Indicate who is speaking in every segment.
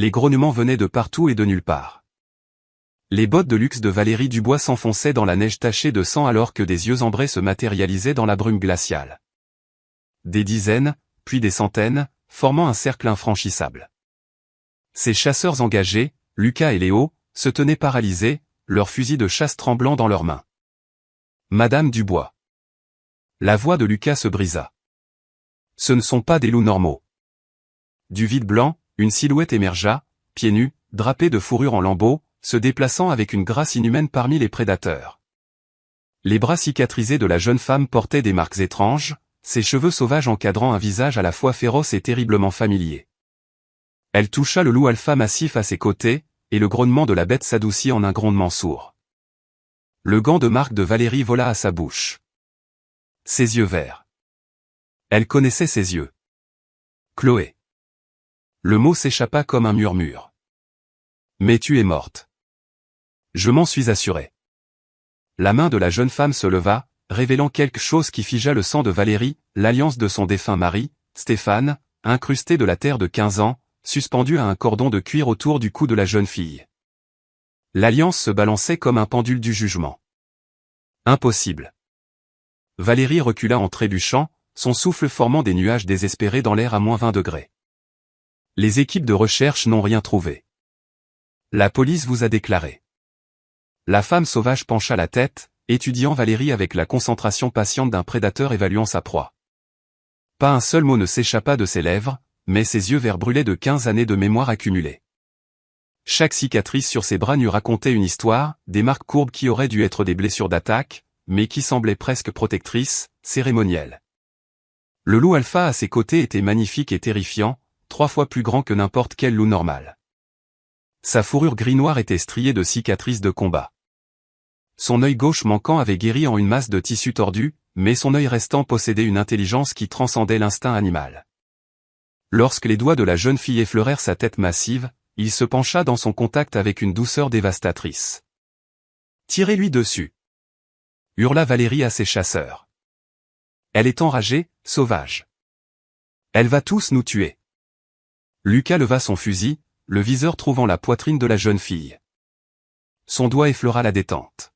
Speaker 1: Les grognements venaient de partout et de nulle part. Les bottes de luxe de Valérie Dubois s'enfonçaient dans la neige tachée de sang alors que des yeux ambrés se matérialisaient dans la brume glaciale. Des dizaines, puis des centaines, formant un cercle infranchissable. Ces chasseurs engagés, Lucas et Léo, se tenaient paralysés, leurs fusils de chasse tremblant dans leurs mains. Madame Dubois. La voix de Lucas se brisa. Ce ne sont pas des loups normaux. Du vide blanc, une silhouette émergea, pieds nus, drapée de fourrure en lambeaux, se déplaçant avec une grâce inhumaine parmi les prédateurs. Les bras cicatrisés de la jeune femme portaient des marques étranges, ses cheveux sauvages encadrant un visage à la fois féroce et terriblement familier. Elle toucha le loup alpha massif à ses côtés, et le grognement de la bête s'adoucit en un grondement sourd. Le gant de marque de Valérie vola à sa bouche. Ses yeux verts. Elle connaissait ses yeux. Chloé. Le mot s'échappa comme un murmure. Mais tu es morte. Je m'en suis assuré. La main de la jeune femme se leva, révélant quelque chose qui figea le sang de Valérie, l'alliance de son défunt mari, Stéphane, incrustée de la terre de 15 ans, suspendue à un cordon de cuir autour du cou de la jeune fille. L'alliance se balançait comme un pendule du jugement. Impossible. Valérie recula en trébuchant, son souffle formant des nuages désespérés dans l'air à -20 degrés. Les équipes de recherche n'ont rien trouvé. La police vous a déclaré. La femme sauvage pencha la tête, étudiant Valérie avec la concentration patiente d'un prédateur évaluant sa proie. Pas un seul mot ne s'échappa de ses lèvres, mais ses yeux verts brûlaient de 15 années de mémoire accumulée. Chaque cicatrice sur ses bras nus racontait une histoire, des marques courbes qui auraient dû être des blessures d'attaque, mais qui semblaient presque protectrices, cérémonielles. Le loup alpha à ses côtés était magnifique et terrifiant, 3 fois plus grand que n'importe quel loup normal. Sa fourrure gris-noir était striée de cicatrices de combat. Son œil gauche manquant avait guéri en une masse de tissu tordu, mais son œil restant possédait une intelligence qui transcendait l'instinct animal. Lorsque les doigts de la jeune fille effleurèrent sa tête massive, il se pencha dans son contact avec une douceur dévastatrice. « Tirez-lui dessus !» hurla Valérie à ses chasseurs. « Elle est enragée, sauvage. Elle va tous nous tuer. » Lucas leva son fusil, le viseur trouvant la poitrine de la jeune fille. Son doigt effleura la détente.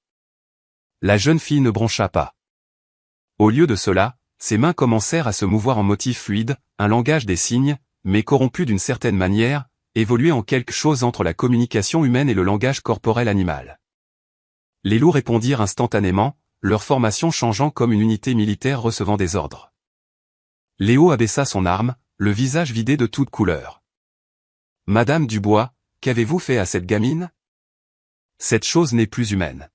Speaker 1: La jeune fille ne broncha pas. Au lieu de cela, ses mains commencèrent à se mouvoir en motif fluide, un langage des signes, mais corrompu d'une certaine manière, évoluait en quelque chose entre la communication humaine et le langage corporel animal. Les loups répondirent instantanément, leur formation changeant comme une unité militaire recevant des ordres. Léo abaissa son arme, le visage vidé de toute couleur. « Madame Dubois, qu'avez-vous fait à cette gamine ? Cette chose n'est plus humaine. »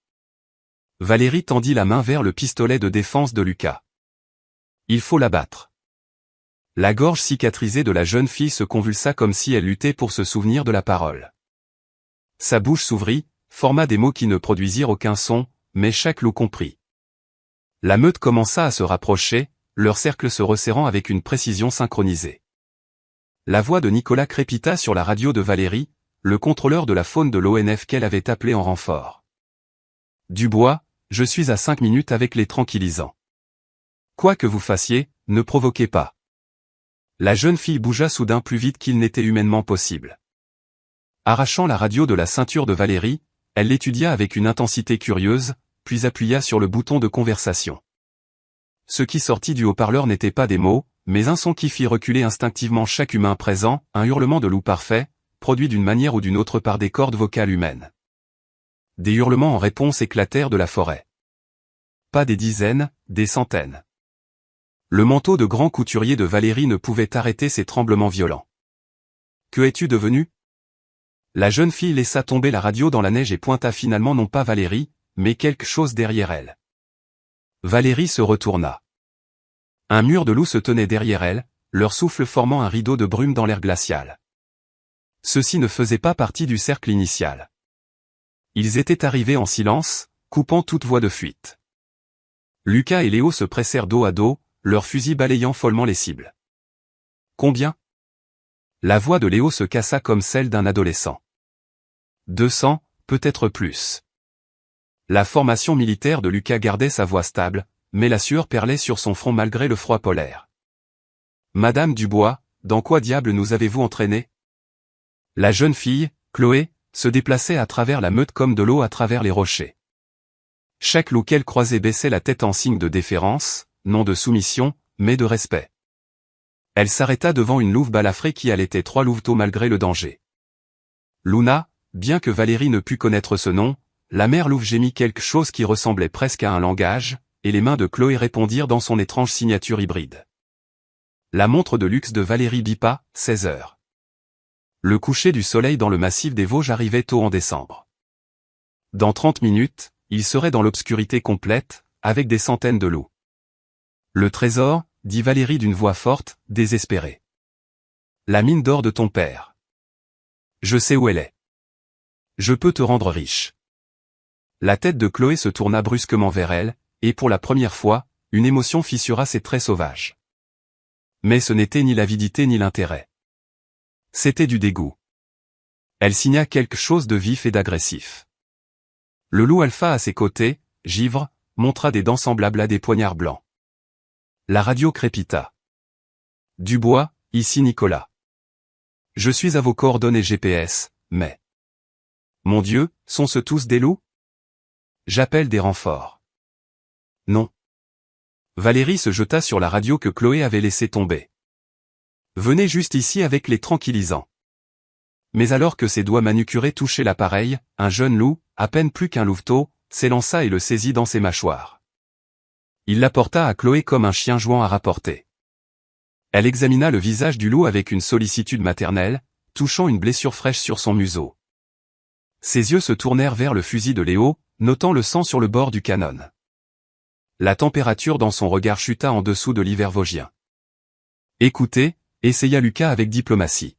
Speaker 1: Valérie tendit la main vers le pistolet de défense de Lucas. « Il faut l'abattre. » La gorge cicatrisée de la jeune fille se convulsa comme si elle luttait pour se souvenir de la parole. Sa bouche s'ouvrit, forma des mots qui ne produisirent aucun son, mais chaque loup comprit. La meute commença à se rapprocher, leur cercle se resserrant avec une précision synchronisée. La voix de Nicolas crépita sur la radio de Valérie, le contrôleur de la faune de l'ONF qu'elle avait appelé en renfort. « Dubois, je suis à 5 minutes avec les tranquillisants. Quoi que vous fassiez, ne provoquez pas. » La jeune fille bougea soudain plus vite qu'il n'était humainement possible. Arrachant la radio de la ceinture de Valérie, elle l'étudia avec une intensité curieuse, puis appuya sur le bouton de conversation. Ce qui sortit du haut-parleur n'était pas des mots, mais un son qui fit reculer instinctivement chaque humain présent, un hurlement de loup parfait, produit d'une manière ou d'une autre par des cordes vocales humaines. Des hurlements en réponse éclatèrent de la forêt. Pas des dizaines, des centaines. Le manteau de grand couturier de Valérie ne pouvait arrêter ces tremblements violents. « Que es-tu devenu ?» La jeune fille laissa tomber la radio dans la neige et pointa finalement non pas Valérie, mais quelque chose derrière elle. Valérie se retourna. Un mur de loups se tenait derrière elle, leur souffle formant un rideau de brume dans l'air glacial. Ceux-ci ne faisaient pas partie du cercle initial. Ils étaient arrivés en silence, coupant toute voie de fuite. Lucas et Léo se pressèrent dos à dos, leurs fusils balayant follement les cibles. « Combien ?» La voix de Léo se cassa comme celle d'un adolescent. 200, peut-être plus. La formation militaire de Lucas gardait sa voix stable, mais la sueur perlait sur son front malgré le froid polaire. « Madame Dubois, dans quoi diable nous avez-vous entraîné ?» La jeune fille, Chloé, se déplaçait à travers la meute comme de l'eau à travers les rochers. Chaque loup qu'elle croisait baissait la tête en signe de déférence, non de soumission, mais de respect. Elle s'arrêta devant une louve balafrée qui allaitait 3 louveteaux malgré le danger. Luna, bien que Valérie ne pût connaître ce nom, la mère louve gémit quelque chose qui ressemblait presque à un langage, et les mains de Chloé répondirent dans son étrange signature hybride. La montre de luxe de Valérie bipa, 16 heures. Le coucher du soleil dans le massif des Vosges arrivait tôt en décembre. Dans 30 minutes, il serait dans l'obscurité complète, avec des centaines de loups. Le trésor, dit Valérie d'une voix forte, désespérée. La mine d'or de ton père. Je sais où elle est. Je peux te rendre riche. La tête de Chloé se tourna brusquement vers elle, et pour la première fois, une émotion fissura ses traits sauvages. Mais ce n'était ni l'avidité ni l'intérêt. C'était du dégoût. Elle signa quelque chose de vif et d'agressif. Le loup alpha à ses côtés, givre, montra des dents semblables à des poignards blancs. La radio crépita. Dubois, ici Nicolas. Je suis à vos coordonnées GPS, mais... Mon Dieu, sont-ce tous des loups? J'appelle des renforts. Non. Valérie se jeta sur la radio que Chloé avait laissée tomber. Venez juste ici avec les tranquillisants. Mais alors que ses doigts manucurés touchaient l'appareil, un jeune loup, à peine plus qu'un louveteau, s'élança et le saisit dans ses mâchoires. Il l'apporta à Chloé comme un chien jouant à rapporter. Elle examina le visage du loup avec une sollicitude maternelle, touchant une blessure fraîche sur son museau. Ses yeux se tournèrent vers le fusil de Léo, notant le sang sur le bord du canon. La température dans son regard chuta en dessous de l'hiver vosgien. Écoutez, essaya Lucas avec diplomatie.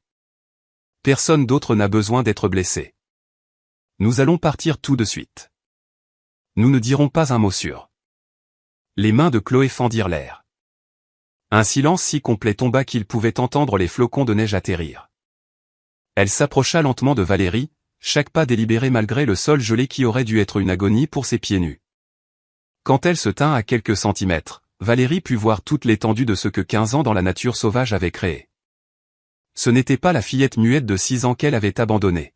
Speaker 1: Personne d'autre n'a besoin d'être blessé. Nous allons partir tout de suite. Nous ne dirons pas un mot sûr. Les mains de Chloé fendirent l'air. Un silence si complet tomba qu'il pouvait entendre les flocons de neige atterrir. Elle s'approcha lentement de Valérie, chaque pas délibéré malgré le sol gelé qui aurait dû être une agonie pour ses pieds nus. Quand elle se tint à quelques centimètres, Valérie put voir toute l'étendue de ce que 15 ans dans la nature sauvage avait créé. Ce n'était pas la fillette muette de 6 ans qu'elle avait abandonnée.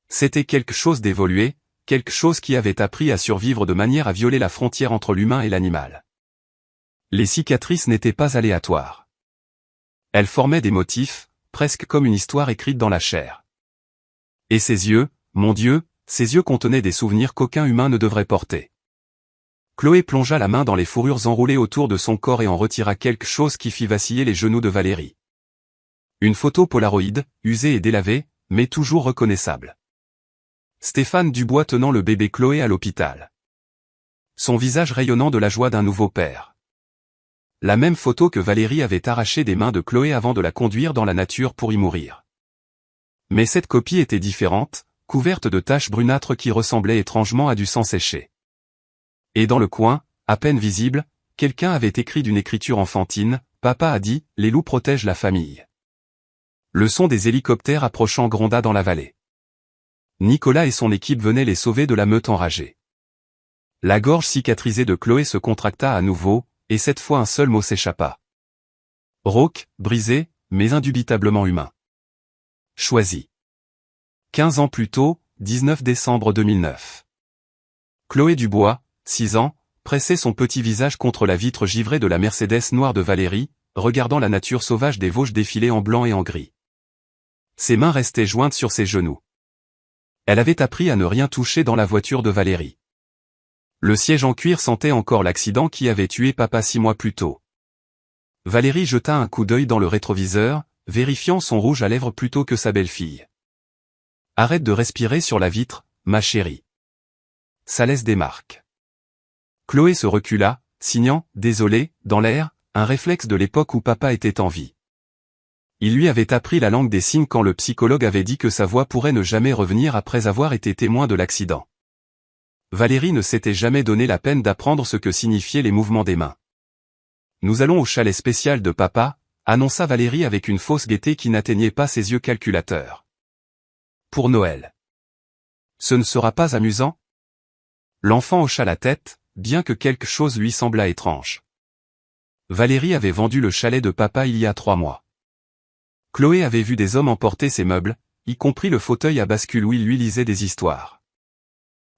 Speaker 1: C'était quelque chose d'évolué, quelque chose qui avait appris à survivre de manière à violer la frontière entre l'humain et l'animal. Les cicatrices n'étaient pas aléatoires. Elles formaient des motifs, presque comme une histoire écrite dans la chair. Et ses yeux, mon Dieu, ses yeux contenaient des souvenirs qu'aucun humain ne devrait porter. Chloé plongea la main dans les fourrures enroulées autour de son corps et en retira quelque chose qui fit vaciller les genoux de Valérie. Une photo polaroïde, usée et délavée, mais toujours reconnaissable. Stéphane Dubois tenant le bébé Chloé à l'hôpital. Son visage rayonnant de la joie d'un nouveau père. La même photo que Valérie avait arrachée des mains de Chloé avant de la conduire dans la nature pour y mourir. Mais cette copie était différente, couverte de taches brunâtres qui ressemblaient étrangement à du sang séché. Et dans le coin, à peine visible, quelqu'un avait écrit d'une écriture enfantine, « Papa a dit, les loups protègent la famille ». Le son des hélicoptères approchant gronda dans la vallée. Nicolas et son équipe venaient les sauver de la meute enragée. La gorge cicatrisée de Chloé se contracta à nouveau, et cette fois un seul mot s'échappa. Rauque, brisé, mais indubitablement humain. Choisi. 15 ans plus tôt, 19 décembre 2009. Chloé Dubois, 6 ans, pressait son petit visage contre la vitre givrée de la Mercedes noire de Valérie, regardant la nature sauvage des Vosges défiler en blanc et en gris. Ses mains restaient jointes sur ses genoux. Elle avait appris à ne rien toucher dans la voiture de Valérie. Le siège en cuir sentait encore l'accident qui avait tué papa 6 mois plus tôt. Valérie jeta un coup d'œil dans le rétroviseur, vérifiant son rouge à lèvres plutôt que sa belle-fille. « Arrête de respirer sur la vitre, ma chérie. Ça laisse des marques. » Chloé se recula, signant « Désolé » dans l'air, un réflexe de l'époque où papa était en vie. Il lui avait appris la langue des signes quand le psychologue avait dit que sa voix pourrait ne jamais revenir après avoir été témoin de l'accident. Valérie ne s'était jamais donné la peine d'apprendre ce que signifiaient les mouvements des mains. « Nous allons au chalet spécial de papa », annonça Valérie avec une fausse gaieté qui n'atteignait pas ses yeux calculateurs. « Pour Noël. Ce ne sera pas amusant ?» L'enfant hocha la tête, bien que quelque chose lui semblât étrange. Valérie avait vendu le chalet de papa il y a 3 mois. Chloé avait vu des hommes emporter ses meubles, y compris le fauteuil à bascule où il lui lisait des histoires.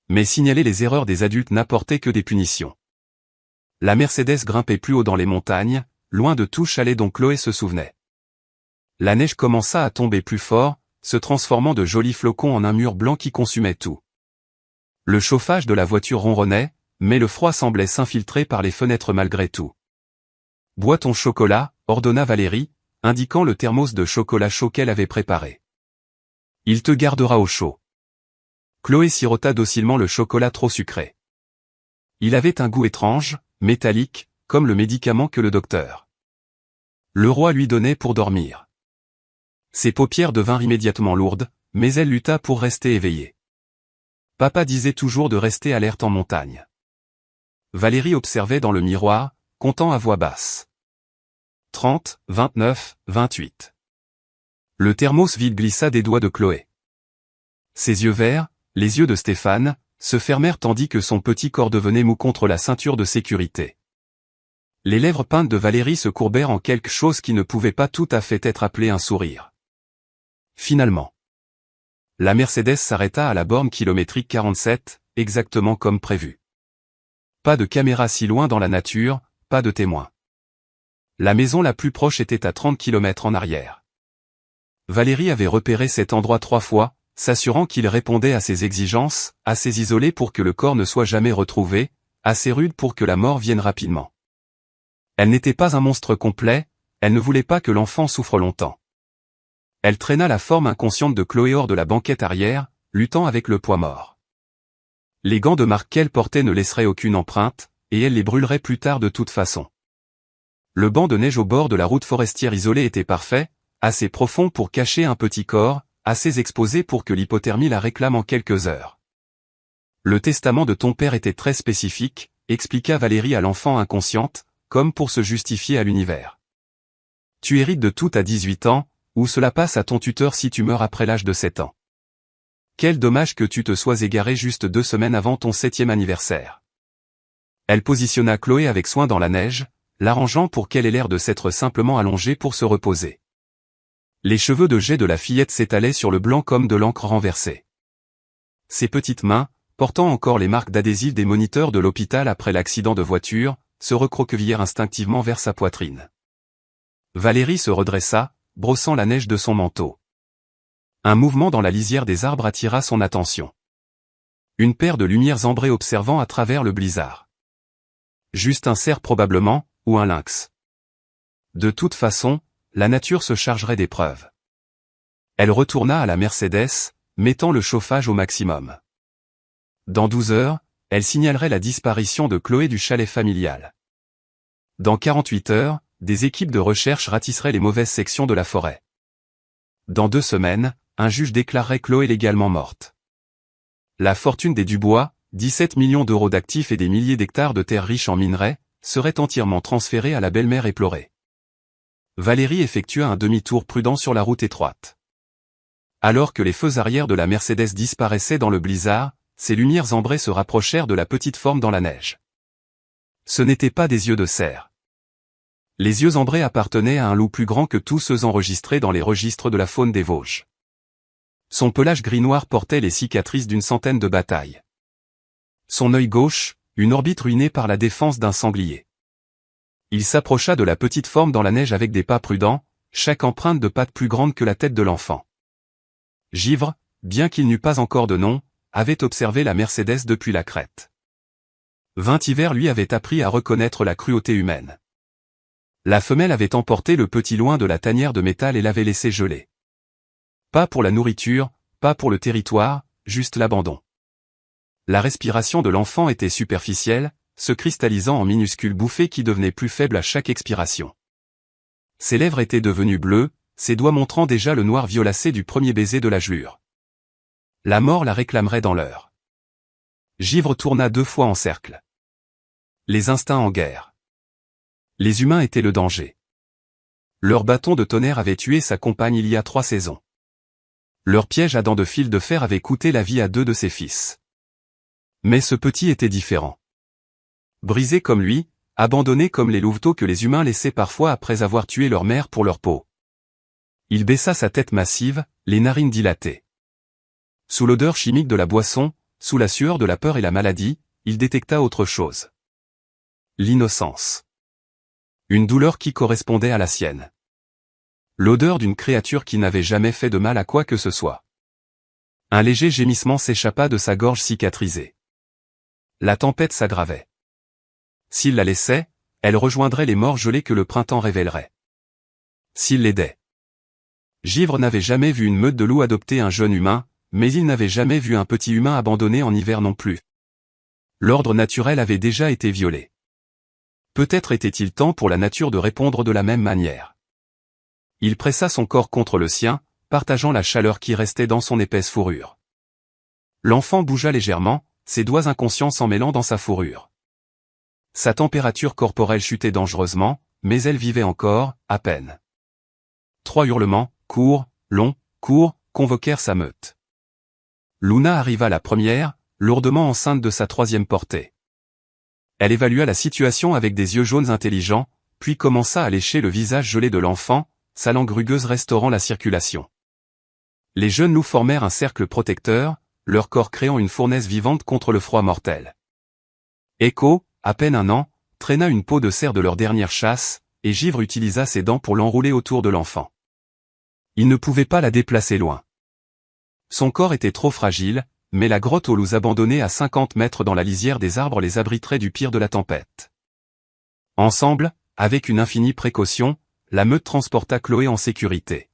Speaker 1: Mais signaler les erreurs des adultes n'apportait que des punitions. La Mercedes grimpait plus haut dans les montagnes, loin de tout chalet dont Chloé se souvenait. La neige commença à tomber plus fort, se transformant de jolis flocons en un mur blanc qui consumait tout. Le chauffage de la voiture ronronnait, mais le froid semblait s'infiltrer par les fenêtres malgré tout. « Bois ton chocolat », ordonna Valérie, indiquant le thermos de chocolat chaud qu'elle avait préparé. « Il te gardera au chaud. » Chloé sirota docilement le chocolat trop sucré. Il avait un goût étrange, métallique, comme le médicament que le docteur le roi lui donnait pour dormir. Ses paupières devinrent immédiatement lourdes, mais elle lutta pour rester éveillée. Papa disait toujours de rester alerte en montagne. Valérie observait dans le miroir, comptant à voix basse. 30, 29, 28. Le thermos vide glissa des doigts de Chloé. Ses yeux verts, les yeux de Stéphane, se fermèrent tandis que son petit corps devenait mou contre la ceinture de sécurité. Les lèvres peintes de Valérie se courbèrent en quelque chose qui ne pouvait pas tout à fait être appelé un sourire. Finalement, la Mercedes s'arrêta à la borne kilométrique 47, exactement comme prévu. Pas de caméra si loin dans la nature, pas de témoins. La maison la plus proche était à 30 km en arrière. Valérie avait repéré cet endroit 3 fois, s'assurant qu'il répondait à ses exigences, assez isolé pour que le corps ne soit jamais retrouvé, assez rude pour que la mort vienne rapidement. Elle n'était pas un monstre complet, elle ne voulait pas que l'enfant souffre longtemps. Elle traîna la forme inconsciente de Chloé hors de la banquette arrière, luttant avec le poids mort. Les gants de marque qu'elle portait ne laisseraient aucune empreinte, et elle les brûlerait plus tard de toute façon. Le banc de neige au bord de la route forestière isolée était parfait, assez profond pour cacher un petit corps, assez exposé pour que l'hypothermie la réclame en quelques heures. Le testament de ton père était très spécifique, expliqua Valérie à l'enfant inconsciente, comme pour se justifier à l'univers. Tu hérites de tout à 18 ans, ou cela passe à ton tuteur si tu meurs après l'âge de 7 ans. Quel dommage que tu te sois égaré juste 2 semaines avant ton 7e anniversaire. Elle positionna Chloé avec soin dans la neige, l'arrangeant pour qu'elle ait l'air de s'être simplement allongée pour se reposer. Les cheveux de jet de la fillette s'étalaient sur le blanc comme de l'encre renversée. Ses petites mains, portant encore les marques d'adhésif des moniteurs de l'hôpital après l'accident de voiture, se recroquevillèrent instinctivement vers sa poitrine. Valérie se redressa, brossant la neige de son manteau. Un mouvement dans la lisière des arbres attira son attention. Une paire de lumières ambrées observant à travers le blizzard. Juste un cerf probablement, ou un lynx. De toute façon, la nature se chargerait d'épreuves. Elle retourna à la Mercedes, mettant le chauffage au maximum. Dans 12 heures, elle signalerait la disparition de Chloé du chalet familial. Dans 48 heures, des équipes de recherche ratisseraient les mauvaises sections de la forêt. Dans 2 semaines, un juge déclarerait Chloé légalement morte. La fortune des Dubois, 17 millions d'euros d'actifs et des milliers d'hectares de terres riches en minerais, serait entièrement transférée à la belle-mère éplorée. Valérie effectua un demi-tour prudent sur la route étroite. Alors que les feux arrière de la Mercedes disparaissaient dans le blizzard, ses lumières ambrées se rapprochèrent de la petite forme dans la neige. Ce n'étaient pas des yeux de cerf. Les yeux ambrés appartenaient à un loup plus grand que tous ceux enregistrés dans les registres de la faune des Vosges. Son pelage gris-noir portait les cicatrices d'une centaine de batailles. Son œil gauche, une orbite ruinée par la défense d'un sanglier. Il s'approcha de la petite forme dans la neige avec des pas prudents, chaque empreinte de pattes plus grande que la tête de l'enfant. Givre, bien qu'il n'eût pas encore de nom, avait observé la Mercedes depuis la crête. 20 hivers lui avaient appris à reconnaître la cruauté humaine. La femelle avait emporté le petit loin de la tanière de métal et l'avait laissé geler. Pas pour la nourriture, pas pour le territoire, juste l'abandon. La respiration de l'enfant était superficielle, se cristallisant en minuscules bouffées qui devenaient plus faibles à chaque expiration. Ses lèvres étaient devenues bleues, ses doigts montrant déjà le noir violacé du premier baiser de la gelure. La mort la réclamerait dans l'heure. Givre tourna 2 fois en cercle. Les instincts en guerre. Les humains étaient le danger. Leur bâton de tonnerre avait tué sa compagne il y a 3 saisons. Leur piège à dents de fil de fer avait coûté la vie à 2 de ses fils. Mais ce petit était différent. Brisé comme lui, abandonné comme les louveteaux que les humains laissaient parfois après avoir tué leur mère pour leur peau. Il baissa sa tête massive, les narines dilatées. Sous l'odeur chimique de la boisson, sous la sueur de la peur et la maladie, il détecta autre chose. L'innocence. Une douleur qui correspondait à la sienne. L'odeur d'une créature qui n'avait jamais fait de mal à quoi que ce soit. Un léger gémissement s'échappa de sa gorge cicatrisée. La tempête s'aggravait. S'il la laissait, elle rejoindrait les morts gelés que le printemps révélerait. S'il l'aidait. Givre n'avait jamais vu une meute de loups adopter un jeune humain, mais il n'avait jamais vu un petit humain abandonné en hiver non plus. L'ordre naturel avait déjà été violé. Peut-être était-il temps pour la nature de répondre de la même manière. Il pressa son corps contre le sien, partageant la chaleur qui restait dans son épaisse fourrure. L'enfant bougea légèrement, ses doigts inconscients s'en mêlant dans sa fourrure. Sa température corporelle chutait dangereusement, mais elle vivait encore, à peine. 3 hurlements, courts, longs, courts, convoquèrent sa meute. Luna arriva la première, lourdement enceinte de sa 3e portée. Elle évalua la situation avec des yeux jaunes intelligents, puis commença à lécher le visage gelé de l'enfant, sa langue rugueuse restaurant la circulation. Les jeunes loups formèrent un cercle protecteur, leur corps créant une fournaise vivante contre le froid mortel. Echo, à peine 1 an, traîna une peau de cerf de leur dernière chasse, et Givre utilisa ses dents pour l'enrouler autour de l'enfant. Il ne pouvait pas la déplacer loin. Son corps était trop fragile, mais la grotte aux loups abandonnée à 50 mètres dans la lisière des arbres les abriterait du pire de la tempête. Ensemble, avec une infinie précaution, la meute transporta Chloé en sécurité.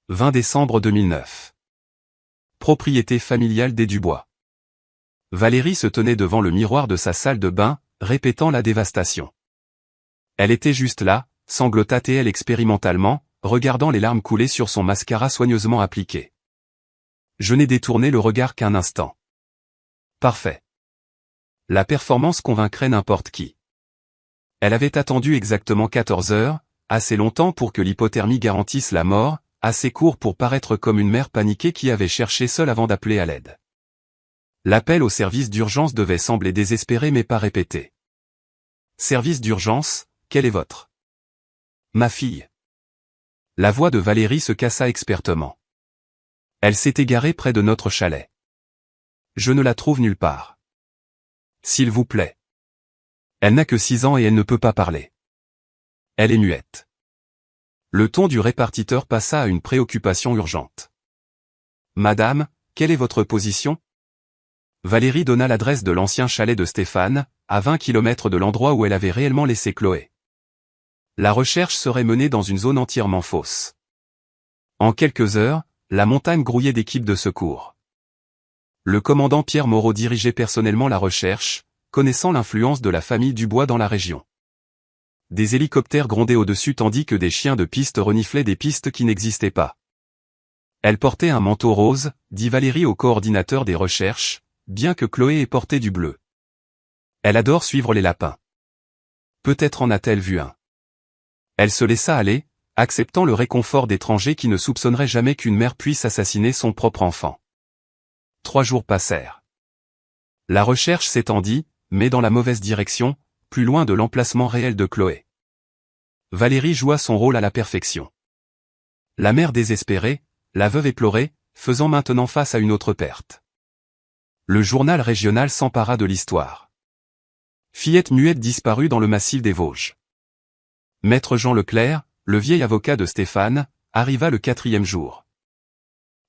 Speaker 1: 20 décembre 2009. Propriété familiale des Dubois. Valérie se tenait devant le miroir de sa salle de bain, répétant la dévastation. Elle était juste là, sanglota-t-elle expérimentalement, regardant les larmes couler sur son mascara soigneusement appliqué. Je n'ai détourné le regard qu'un instant. Parfait. La performance convaincrait n'importe qui. Elle avait attendu exactement 14 heures, assez longtemps pour que l'hypothermie garantisse la mort, assez court pour paraître comme une mère paniquée qui avait cherché seule avant d'appeler à l'aide. L'appel au service d'urgence devait sembler désespéré mais pas répété. Service d'urgence, quel est votre? Ma fille. La voix de Valérie se cassa expertement. Elle s'est égarée près de notre chalet. Je ne la trouve nulle part. S'il vous plaît. Elle n'a que 6 ans et elle ne peut pas parler. Elle est muette. Le ton du répartiteur passa à une préoccupation urgente. Madame, quelle est votre position? Valérie donna l'adresse de l'ancien chalet de Stéphane, à 20 km de l'endroit où elle avait réellement laissé Chloé. La recherche serait menée dans une zone entièrement fausse. En quelques heures, la montagne grouillait d'équipes de secours. Le commandant Pierre Moreau dirigeait personnellement la recherche, connaissant l'influence de la famille Dubois dans la région. Des hélicoptères grondaient au-dessus tandis que des chiens de piste reniflaient des pistes qui n'existaient pas. Elle portait un manteau rose, dit Valérie au coordinateur des recherches, bien que Chloé ait porté du bleu. Elle adore suivre les lapins. Peut-être en a-t-elle vu un. Elle se laissa aller, acceptant le réconfort d'étrangers qui ne soupçonneraient jamais qu'une mère puisse assassiner son propre enfant. 3 jours passèrent. La recherche s'étendit, mais dans la mauvaise direction, plus loin de l'emplacement réel de Chloé. Valérie joua son rôle à la perfection. La mère désespérée, la veuve éplorée, faisant maintenant face à une autre perte. Le journal régional s'empara de l'histoire. Fillette muette disparue dans le massif des Vosges. Maître Jean Leclerc, le vieil avocat de Stéphane, arriva le 4e jour.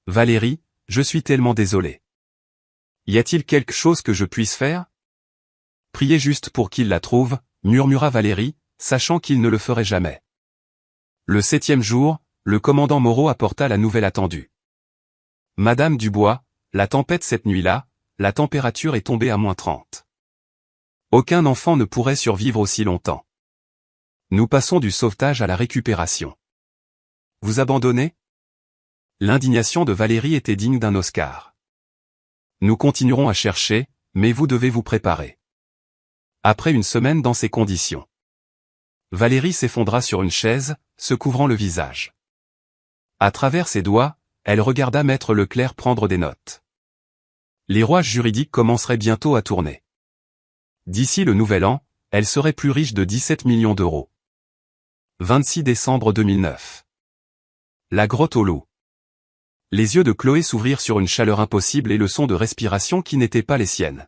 Speaker 1: Valérie, je suis tellement désolé. Y a-t-il quelque chose que je puisse faire? Priez juste pour qu'il la trouve, murmura Valérie, sachant qu'il ne le ferait jamais. Le 7e jour, le commandant Moreau apporta la nouvelle attendue. Madame Dubois, la tempête cette nuit-là, la température est tombée à -30. Aucun enfant ne pourrait survivre aussi longtemps. Nous passons du sauvetage à la récupération. Vous abandonnez? L'indignation de Valérie était digne d'un Oscar. Nous continuerons à chercher, mais vous devez vous préparer. Après une semaine dans ces conditions. Valérie s'effondra sur une chaise, se couvrant le visage. À travers ses doigts, elle regarda Maître Leclerc prendre des notes. Les rouages juridiques commenceraient bientôt à tourner. D'ici le nouvel an, elle serait plus riche de 17 millions d'euros. 26 décembre 2009. La grotte aux loups. Les yeux de Chloé s'ouvrirent sur une chaleur impossible et le son de respiration qui n'était pas les siennes.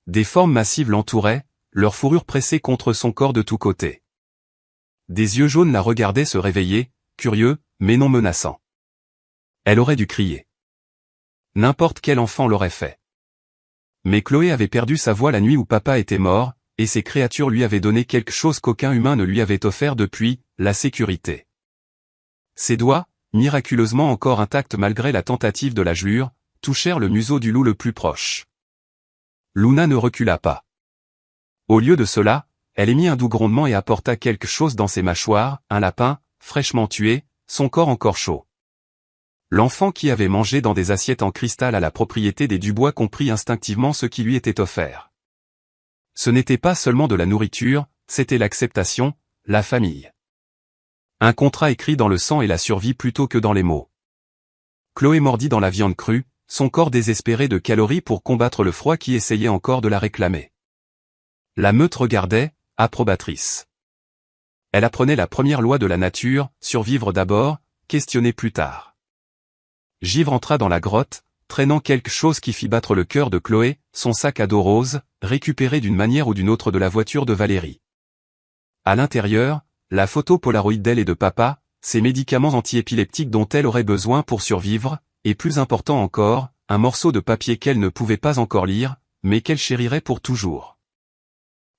Speaker 1: Des formes massives l'entouraient, leur fourrure pressée contre son corps de tous côtés. Des yeux jaunes la regardaient se réveiller, curieux, mais non menaçants. Elle aurait dû crier. N'importe quel enfant l'aurait fait. Mais Chloé avait perdu sa voix la nuit où papa était mort, et ces créatures lui avaient donné quelque chose qu'aucun humain ne lui avait offert depuis, la sécurité. Ses doigts, miraculeusement encore intacts malgré la tentative de la jure, touchèrent le museau du loup le plus proche. Luna ne recula pas. Au lieu de cela, elle émit un doux grondement et apporta quelque chose dans ses mâchoires, un lapin, fraîchement tué, son corps encore chaud. L'enfant qui avait mangé dans des assiettes en cristal à la propriété des Dubois comprit instinctivement ce qui lui était offert. Ce n'était pas seulement de la nourriture, c'était l'acceptation, la famille. Un contrat écrit dans le sang et la survie plutôt que dans les mots. Chloé mordit dans la viande crue, son corps désespéré de calories pour combattre le froid qui essayait encore de la réclamer. La meute regardait, approbatrice. Elle apprenait la première loi de la nature, survivre d'abord, questionner plus tard. Givre entra dans la grotte, traînant quelque chose qui fit battre le cœur de Chloé, son sac à dos rose, récupéré d'une manière ou d'une autre de la voiture de Valérie. À l'intérieur, la photo polaroid d'elle et de papa, ses médicaments antiépileptiques dont elle aurait besoin pour survivre, et plus important encore, un morceau de papier qu'elle ne pouvait pas encore lire, mais qu'elle chérirait pour toujours.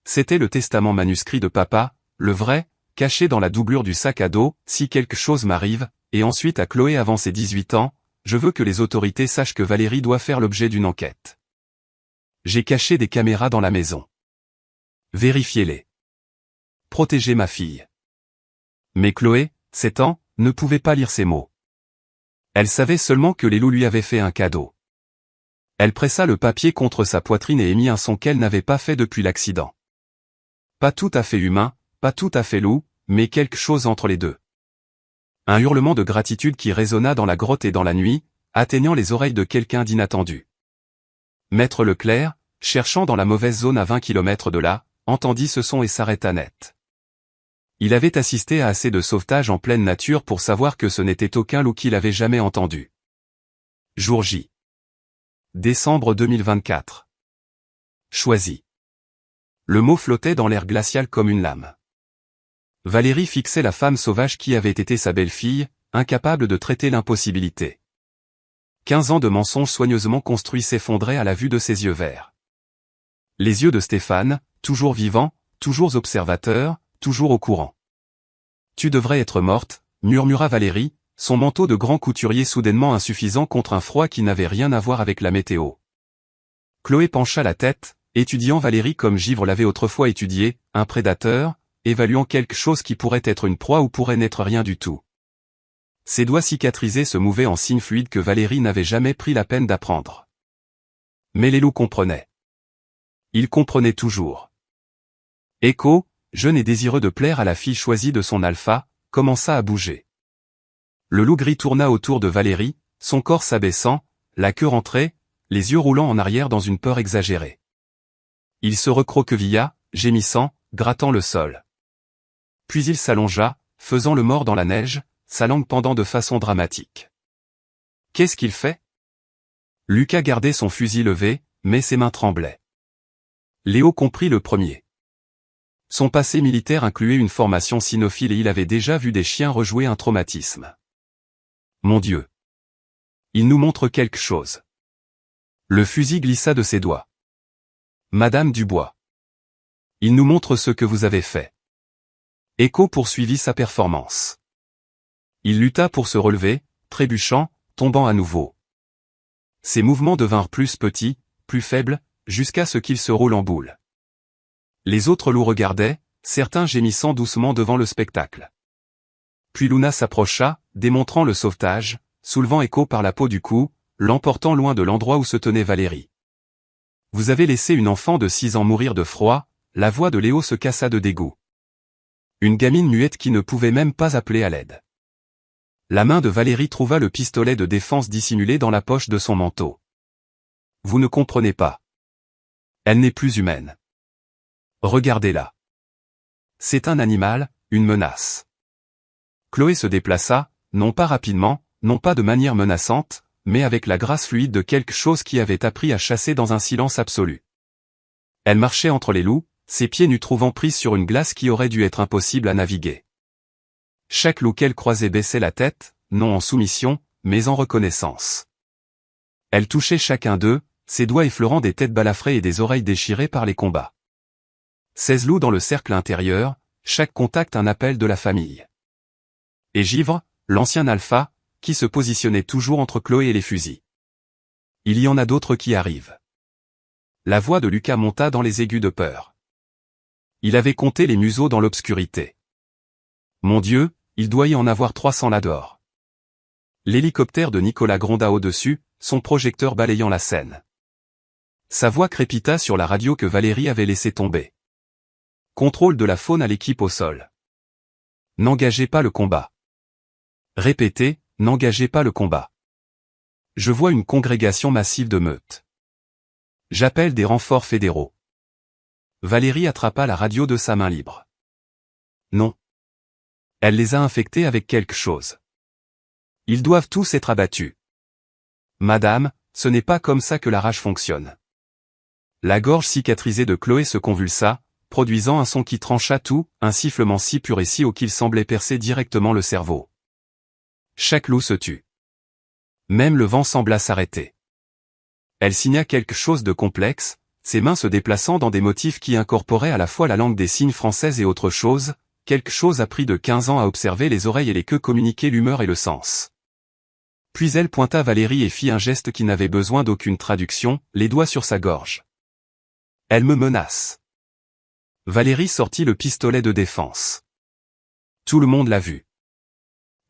Speaker 1: C'était le testament manuscrit de papa, le vrai, caché dans la doublure du sac à dos, si quelque chose m'arrive, et ensuite à Chloé avant ses 18 ans, je veux que les autorités sachent que Valérie doit faire l'objet d'une enquête. J'ai caché des caméras dans la maison. Vérifiez-les. Protégez ma fille. Mais Chloé, 7 ans, ne pouvait pas lire ces mots. Elle savait seulement que les loups lui avaient fait un cadeau. Elle pressa le papier contre sa poitrine et émit un son qu'elle n'avait pas fait depuis l'accident. Pas tout à fait humain, pas tout à fait loup, mais quelque chose entre les deux. Un hurlement de gratitude qui résonna dans la grotte et dans la nuit, atteignant les oreilles de quelqu'un d'inattendu. Maître Leclerc, cherchant dans la mauvaise zone à 20 km de là, entendit ce son et s'arrêta net. Il avait assisté à assez de sauvetages en pleine nature pour savoir que ce n'était aucun loup qu'il avait jamais entendu. Jour J. Décembre 2024. Choisi. Le mot flottait dans l'air glacial comme une lame. Valérie fixait la femme sauvage qui avait été sa belle-fille, incapable de traiter l'impossibilité. 15 ans de mensonges soigneusement construits s'effondraient à la vue de ses yeux verts. Les yeux de Stéphane, toujours vivant, toujours observateur, toujours au courant. « Tu devrais être morte », murmura Valérie, son manteau de grand couturier soudainement insuffisant contre un froid qui n'avait rien à voir avec la météo. Chloé pencha la tête, étudiant Valérie comme Givre l'avait autrefois étudié, un prédateur, évaluant quelque chose qui pourrait être une proie ou pourrait n'être rien du tout. Ses doigts cicatrisés se mouvaient en signes fluides que Valérie n'avait jamais pris la peine d'apprendre. Mais les loups comprenaient. Ils comprenaient toujours. Echo, jeune et désireux de plaire à la fille choisie de son alpha, commença à bouger. Le loup gris tourna autour de Valérie, son corps s'abaissant, la queue rentrée, les yeux roulant en arrière dans une peur exagérée. Il se recroquevilla, gémissant, grattant le sol. Puis il s'allongea, faisant le mort dans la neige, sa langue pendant de façon dramatique. Qu'est-ce qu'il fait? Lucas gardait son fusil levé, mais ses mains tremblaient. Léo comprit le premier. Son passé militaire incluait une formation cynophile et il avait déjà vu des chiens rejouer un traumatisme. Mon Dieu! Il nous montre quelque chose. Le fusil glissa de ses doigts. Madame Dubois. Il nous montre ce que vous avez fait. Echo poursuivit sa performance. Il lutta pour se relever, trébuchant, tombant à nouveau. Ses mouvements devinrent plus petits, plus faibles, jusqu'à ce qu'il se roule en boule. Les autres loups regardaient, certains gémissant doucement devant le spectacle. Puis Luna s'approcha, démontrant le sauvetage, soulevant Echo par la peau du cou, l'emportant loin de l'endroit où se tenait Valérie. Vous avez laissé une enfant de 6 ans mourir de froid, la voix de Léo se cassa de dégoût. Une gamine muette qui ne pouvait même pas appeler à l'aide. La main de Valérie trouva le pistolet de défense dissimulé dans la poche de son manteau. Vous ne comprenez pas. Elle n'est plus humaine. Regardez-la. C'est un animal, une menace. Chloé se déplaça, non pas rapidement, non pas de manière menaçante, mais avec la grâce fluide de quelque chose qui avait appris à chasser dans un silence absolu. Elle marchait entre les loups, ses pieds nus trouvant prise sur une glace qui aurait dû être impossible à naviguer. Chaque loup qu'elle croisait baissait la tête, non en soumission, mais en reconnaissance. Elle touchait chacun d'eux, ses doigts effleurant des têtes balafrées et des oreilles déchirées par les combats. 16 loups dans le cercle intérieur, chaque contact un appel de la famille. Et Givre, l'ancien alpha, qui se positionnait toujours entre Chloé et les fusils. Il y en a d'autres qui arrivent. La voix de Lucas monta dans les aigus de peur. Il avait compté les museaux dans l'obscurité. Mon Dieu, il doit y en avoir 300 là dehors. L'hélicoptère de Nicolas gronda au-dessus, son projecteur balayant la scène. Sa voix crépita sur la radio que Valérie avait laissé tomber. Contrôle de la faune à l'équipe au sol. N'engagez pas le combat. Répétez, n'engagez pas le combat. Je vois une congrégation massive de meutes. J'appelle des renforts fédéraux. Valérie attrapa la radio de sa main libre. Non. Elle les a infectés avec quelque chose. Ils doivent tous être abattus. Madame, ce n'est pas comme ça que la rage fonctionne. La gorge cicatrisée de Chloé se convulsa, produisant un son qui trancha tout, un sifflement si pur et si haut qu'il semblait percer directement le cerveau. Chaque loup se tut. Même le vent sembla s'arrêter. Elle signa quelque chose de complexe, ses mains se déplaçant dans des motifs qui incorporaient à la fois la langue des signes française et autre chose, quelque chose appris de 15 ans à observer les oreilles et les queues communiquer l'humeur et le sens. Puis elle pointa Valérie et fit un geste qui n'avait besoin d'aucune traduction, les doigts sur sa gorge. Elle me menace. Valérie sortit le pistolet de défense. Tout le monde l'a vu.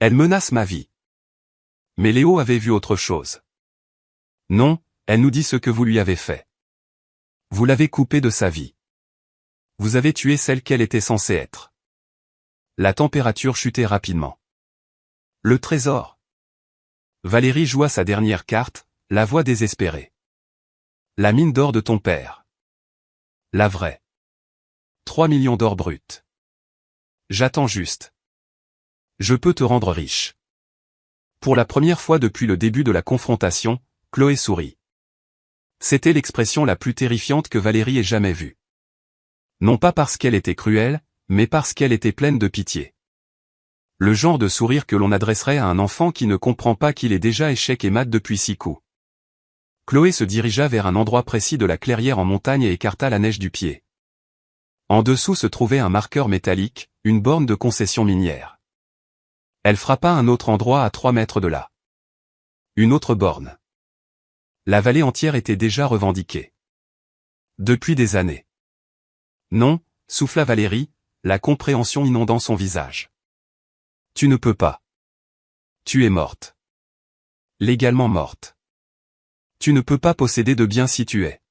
Speaker 1: Elle menace ma vie. Mais Léo avait vu autre chose. Non, elle nous dit ce que vous lui avez fait. Vous l'avez coupée de sa vie. Vous avez tué celle qu'elle était censée être. La température chutait rapidement. Le trésor. Valérie joua sa dernière carte, la voix désespérée. La mine d'or de ton père. La vraie. 3 millions d'or brut. J'attends juste. Je peux te rendre riche. Pour la première fois depuis le début de la confrontation, Chloé sourit. C'était l'expression la plus terrifiante que Valérie ait jamais vue. Non pas parce qu'elle était cruelle, mais parce qu'elle était pleine de pitié. Le genre de sourire que l'on adresserait à un enfant qui ne comprend pas qu'il est déjà échec et mat depuis 6 coups. Chloé se dirigea vers un endroit précis de la clairière en montagne et écarta la neige du pied. En dessous se trouvait un marqueur métallique, une borne de concession minière. Elle frappa un autre endroit à 3 mètres de là. Une autre borne. La vallée entière était déjà revendiquée. Depuis des années. Non, souffla Valérie, la compréhension inondant son visage. Tu ne peux pas. Tu es morte. Légalement morte. Tu ne peux pas posséder de biens si tu es.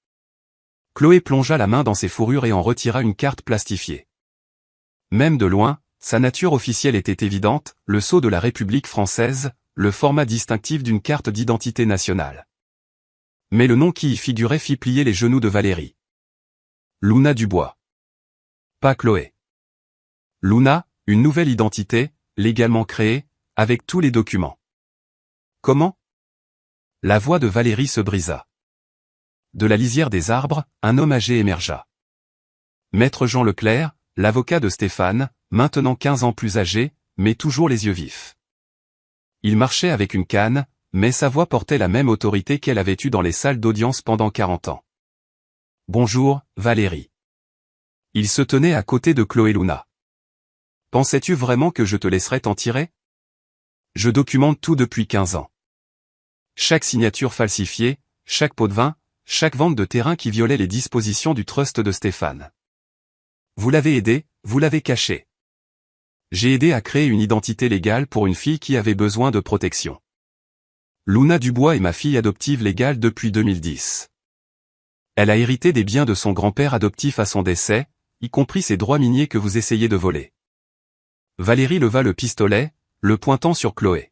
Speaker 1: Chloé plongea la main dans ses fourrures et en retira une carte plastifiée. Même de loin, sa nature officielle était évidente, le sceau de la République française, le format distinctif d'une carte d'identité nationale. Mais le nom qui y figurait fit plier les genoux de Valérie. Luna Dubois. Pas Chloé. Luna, une nouvelle identité, légalement créée, avec tous les documents. Comment? La voix de Valérie se brisa. De la lisière des arbres, un homme âgé émergea. Maître Jean Leclerc, l'avocat de Stéphane, maintenant 15 ans plus âgé, mais toujours les yeux vifs. Il marchait avec une canne, mais sa voix portait la même autorité qu'elle avait eue dans les salles d'audience pendant 40 ans. Bonjour, Valérie. Il se tenait à côté de Chloé Luna. Pensais-tu vraiment que je te laisserais t'en tirer? Je documente tout depuis 15 ans. Chaque signature falsifiée, chaque pot de vin, chaque vente de terrain qui violait les dispositions du trust de Stéphane. Vous l'avez aidé, vous l'avez caché. J'ai aidé à créer une identité légale pour une fille qui avait besoin de protection. Luna Dubois est ma fille adoptive légale depuis 2010. Elle a hérité des biens de son grand-père adoptif à son décès, y compris ses droits miniers que vous essayez de voler. Valérie leva le pistolet, le pointant sur Chloé.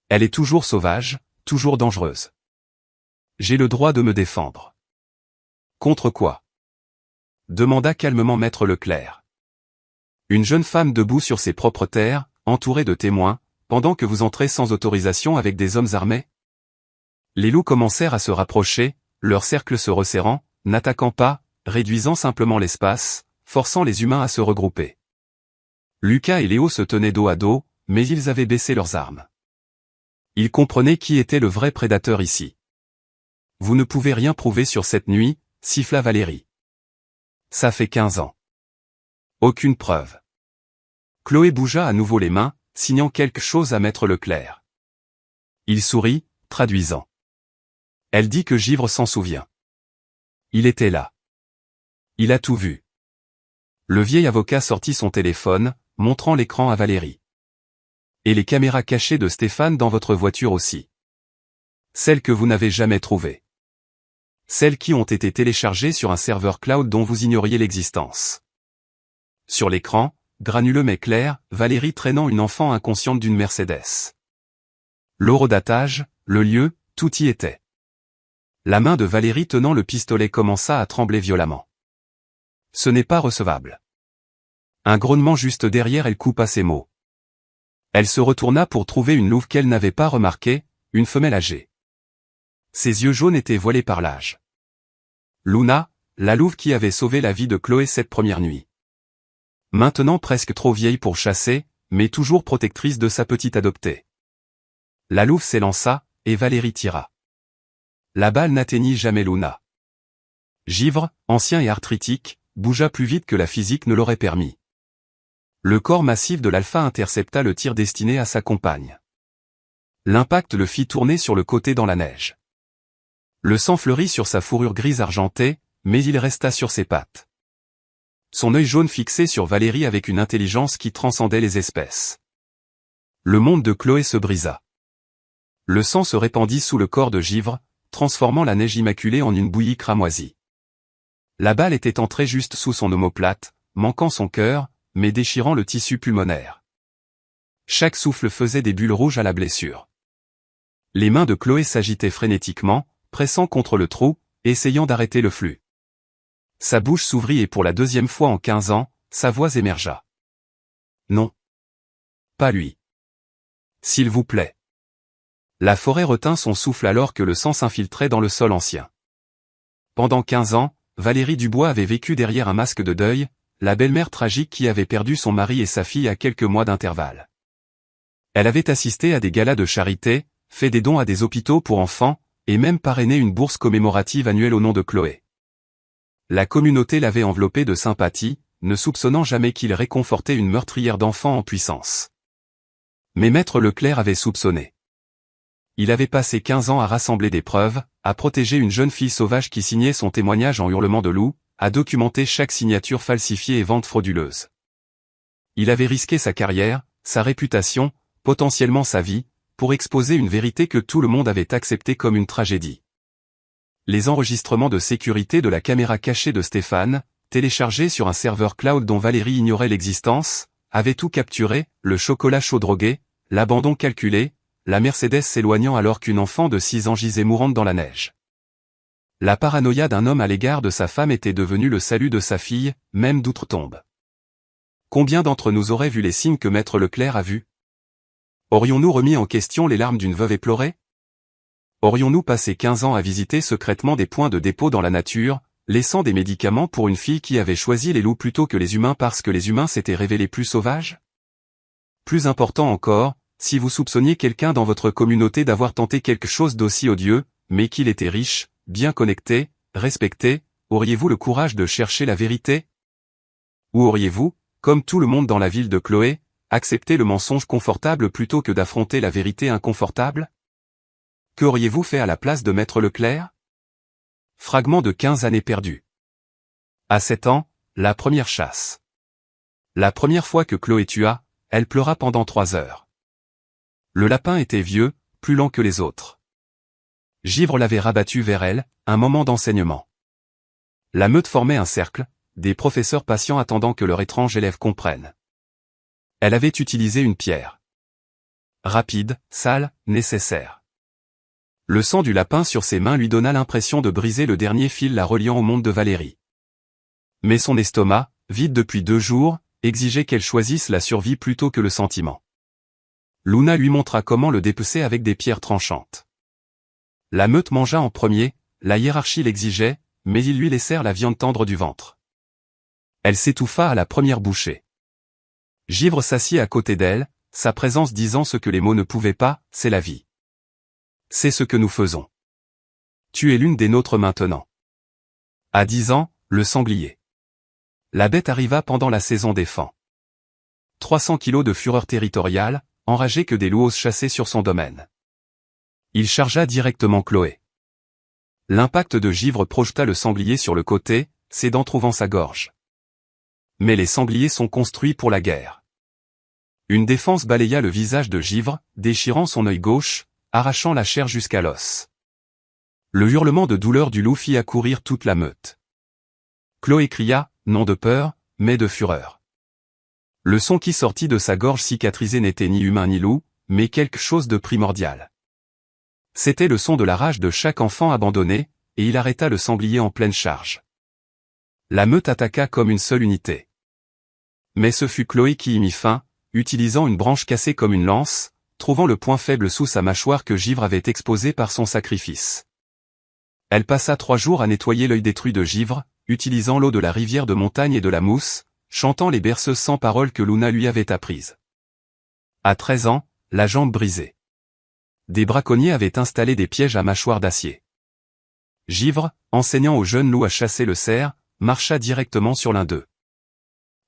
Speaker 1: Elle est toujours sauvage, toujours dangereuse. J'ai le droit de me défendre. Contre quoi? Demanda calmement Maître Leclerc. Une jeune femme debout sur ses propres terres, entourée de témoins, pendant que vous entrez sans autorisation avec des hommes armés? Les loups commencèrent à se rapprocher, leur cercle se resserrant, n'attaquant pas, réduisant simplement l'espace, forçant les humains à se regrouper. Lucas et Léo se tenaient dos à dos, mais ils avaient baissé leurs armes. Ils comprenaient qui était le vrai prédateur ici. Vous ne pouvez rien prouver sur cette nuit, siffla Valérie. Ça fait 15 ans. Aucune preuve. Chloé bougea à nouveau les mains, signant quelque chose à Maître Leclerc. Il sourit, traduisant. Elle dit que Givre s'en souvient. Il était là. Il a tout vu. Le vieil avocat sortit son téléphone, montrant l'écran à Valérie. Et les caméras cachées de Stéphane dans votre voiture aussi. Celles que vous n'avez jamais trouvées. Celles qui ont été téléchargées sur un serveur cloud dont vous ignoriez l'existence. Sur l'écran, granuleux mais clair, Valérie traînant une enfant inconsciente d'une Mercedes. L'horodatage, le lieu, tout y était. La main de Valérie tenant le pistolet commença à trembler violemment. Ce n'est pas recevable. Un grognement juste derrière elle coupa ses mots. Elle se retourna pour trouver une louve qu'elle n'avait pas remarquée, une femelle âgée. Ses yeux jaunes étaient voilés par l'âge. Luna, la louve qui avait sauvé la vie de Chloé cette première nuit. Maintenant presque trop vieille pour chasser, mais toujours protectrice de sa petite adoptée. La louve s'élança, et Valérie tira. La balle n'atteignit jamais Luna. Givre, ancien et arthritique, bougea plus vite que la physique ne l'aurait permis. Le corps massif de l'alpha intercepta le tir destiné à sa compagne. L'impact le fit tourner sur le côté dans la neige. Le sang fleurit sur sa fourrure grise argentée, mais il resta sur ses pattes. Son œil jaune fixé sur Valérie avec une intelligence qui transcendait les espèces. Le monde de Chloé se brisa. Le sang se répandit sous le corps de Givre, transformant la neige immaculée en une bouillie cramoisie. La balle était entrée juste sous son omoplate, manquant son cœur, mais déchirant le tissu pulmonaire. Chaque souffle faisait des bulles rouges à la blessure. Les mains de Chloé s'agitaient frénétiquement, pressant contre le trou, essayant d'arrêter le flux. Sa bouche s'ouvrit et pour la deuxième fois en 15 ans, sa voix émergea. Non. Pas lui. S'il vous plaît. La forêt retint son souffle alors que le sang s'infiltrait dans le sol ancien. Pendant 15 ans, Valérie Dubois avait vécu derrière un masque de deuil, la belle-mère tragique qui avait perdu son mari et sa fille à quelques mois d'intervalle. Elle avait assisté à des galas de charité, fait des dons à des hôpitaux pour enfants, et même parrainé une bourse commémorative annuelle au nom de Chloé. La communauté l'avait enveloppé de sympathie, ne soupçonnant jamais qu'il réconfortait une meurtrière d'enfants en puissance. Mais Maître Leclerc avait soupçonné. Il avait passé 15 ans à rassembler des preuves, à protéger une jeune fille sauvage qui signait son témoignage en hurlement de loup, à documenter chaque signature falsifiée et vente frauduleuse. Il avait risqué sa carrière, sa réputation, potentiellement sa vie, pour exposer une vérité que tout le monde avait acceptée comme une tragédie. Les enregistrements de sécurité de la caméra cachée de Stéphane, téléchargés sur un serveur cloud dont Valérie ignorait l'existence, avaient tout capturé, le chocolat chaud drogué, l'abandon calculé, la Mercedes s'éloignant alors qu'une enfant de 6 ans gisait mourante dans la neige. La paranoïa d'un homme à l'égard de sa femme était devenue le salut de sa fille, même d'outre-tombe. Combien d'entre nous auraient vu les signes que Maître Leclerc a vus? Aurions-nous remis en question les larmes d'une veuve éplorée? Aurions-nous passé 15 ans à visiter secrètement des points de dépôt dans la nature, laissant des médicaments pour une fille qui avait choisi les loups plutôt que les humains parce que les humains s'étaient révélés plus sauvages? Plus important encore, si vous soupçonniez quelqu'un dans votre communauté d'avoir tenté quelque chose d'aussi odieux, mais qu'il était riche, bien connecté, respecté, auriez-vous le courage de chercher la vérité? Ou auriez-vous, comme tout le monde dans la ville de Chloé, accepté le mensonge confortable plutôt que d'affronter la vérité inconfortable? Qu'auriez-vous fait à la place de Maître Leclerc? Fragment de 15 années perdues. À 7 ans, la première chasse. La première fois que Chloé tua, elle pleura pendant 3 heures. Le lapin était vieux, plus lent que les autres. Givre l'avait rabattu vers elle, un moment d'enseignement. La meute formait un cercle, des professeurs patients attendant que leur étrange élève comprenne. Elle avait utilisé une pierre. Rapide, sale, nécessaire. Le sang du lapin sur ses mains lui donna l'impression de briser le dernier fil la reliant au monde de Valérie. Mais son estomac, vide depuis 2 jours, exigeait qu'elle choisisse la survie plutôt que le sentiment. Luna lui montra comment le dépecer avec des pierres tranchantes. La meute mangea en premier, la hiérarchie l'exigeait, mais ils lui laissèrent la viande tendre du ventre. Elle s'étouffa à la première bouchée. Givre s'assit à côté d'elle, sa présence disant ce que les mots ne pouvaient pas, c'est la vie. C'est ce que nous faisons. Tu es l'une des nôtres maintenant. À 10 ans, le sanglier. La bête arriva pendant la saison des fans. 300 kilos de fureur territoriale, enragé que des loups chassaient sur son domaine. Il chargea directement Chloé. L'impact de Givre projeta le sanglier sur le côté, ses dents trouvant sa gorge. Mais les sangliers sont construits pour la guerre. Une défense balaya le visage de Givre, déchirant son œil gauche, arrachant la chair jusqu'à l'os. Le hurlement de douleur du loup fit accourir toute la meute. Chloé cria, non de peur, mais de fureur. Le son qui sortit de sa gorge cicatrisée n'était ni humain ni loup, mais quelque chose de primordial. C'était le son de la rage de chaque enfant abandonné, et il arrêta le sanglier en pleine charge. La meute attaqua comme une seule unité. Mais ce fut Chloé qui y mit fin, utilisant une branche cassée comme une lance, trouvant le point faible sous sa mâchoire que Givre avait exposé par son sacrifice. Elle passa 3 jours à nettoyer l'œil détruit de Givre, utilisant l'eau de la rivière de montagne et de la mousse, chantant les berceuses sans paroles que Luna lui avait apprises. À 13 ans, la jambe brisée. Des braconniers avaient installé des pièges à mâchoire d'acier. Givre, enseignant au jeune loup à chasser le cerf, marcha directement sur l'un d'eux.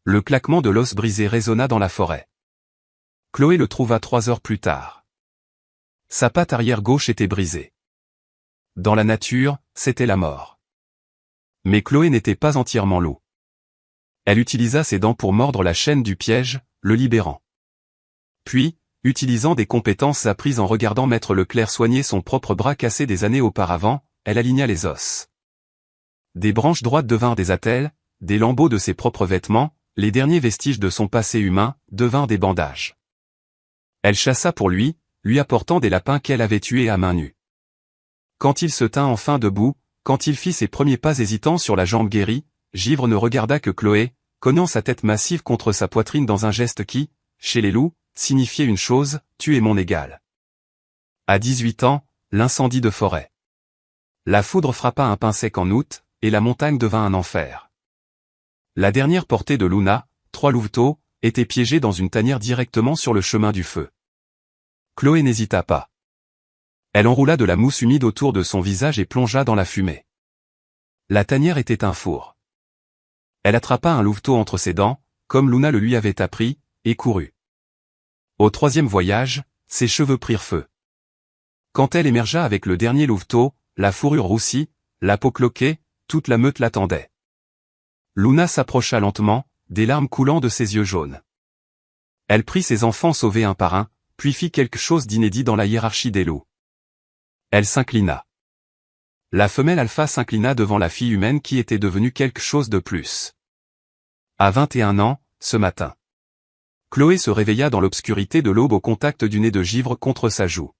Speaker 1: Le claquement de l'os brisé résonna dans la forêt. Chloé le trouva 3 heures plus tard. Sa patte arrière gauche était brisée. Dans la nature, c'était la mort. Mais Chloé n'était pas entièrement loup. Elle utilisa ses dents pour mordre la chaîne du piège, le libérant. Puis, utilisant des compétences apprises en regardant Maître Leclerc soigner son propre bras cassé des années auparavant, elle aligna les os. Des branches droites devinrent des attelles, des lambeaux de ses propres vêtements, les derniers vestiges de son passé humain, devinrent des bandages. Elle chassa pour lui apportant des lapins qu'elle avait tués à main nue. Quand il se tint enfin debout, quand il fit ses premiers pas hésitants sur la jambe guérie, Givre ne regarda que Chloé, cognant sa tête massive contre sa poitrine dans un geste qui, chez les loups, signifiait une chose, tu es mon égal. À 18 ans, l'incendie de forêt. La foudre frappa un pin sec en août, et la montagne devint un enfer. La dernière portée de Luna, 3 louveteaux, était piégée dans une tanière directement sur le chemin du feu. Chloé n'hésita pas. Elle enroula de la mousse humide autour de son visage et plongea dans la fumée. La tanière était un four. Elle attrapa un louveteau entre ses dents, comme Luna le lui avait appris, et courut. Au 3e voyage, ses cheveux prirent feu. Quand elle émergea avec le dernier louveteau, la fourrure roussie, la peau cloquée, toute la meute l'attendait. Luna s'approcha lentement, des larmes coulant de ses yeux jaunes. Elle prit ses enfants sauvés un par un, puis fit quelque chose d'inédit dans la hiérarchie des loups. Elle s'inclina. La femelle alpha s'inclina devant la fille humaine qui était devenue quelque chose de plus. À 21 ans, ce matin. Chloé se réveilla dans l'obscurité de l'aube au contact du nez de Givre contre sa joue.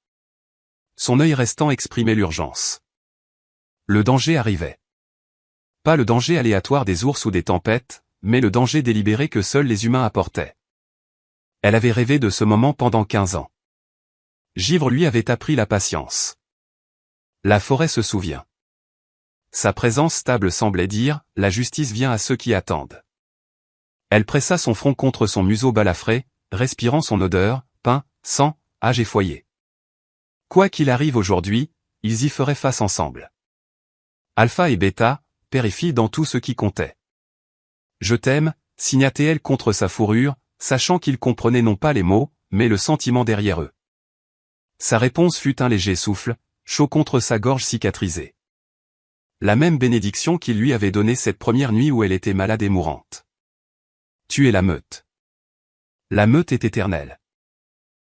Speaker 1: Son œil restant exprimait l'urgence. Le danger arrivait. Pas le danger aléatoire des ours ou des tempêtes, mais le danger délibéré que seuls les humains apportaient. Elle avait rêvé de ce moment pendant 15 ans. Givre lui avait appris la patience. La forêt se souvient. Sa présence stable semblait dire, la justice vient à ceux qui attendent. Elle pressa son front contre son museau balafré, respirant son odeur, pain, sang, âge et foyer. Quoi qu'il arrive aujourd'hui, ils y feraient face ensemble. Alpha et Beta, père et fille dans tout ce qui comptait. Je t'aime, signa-t-elle contre sa fourrure, sachant qu'il comprenait non pas les mots, mais le sentiment derrière eux. Sa réponse fut un léger souffle, chaud contre sa gorge cicatrisée. La même bénédiction qu'il lui avait donnée cette première nuit où elle était malade et mourante. Tu es la meute. La meute est éternelle.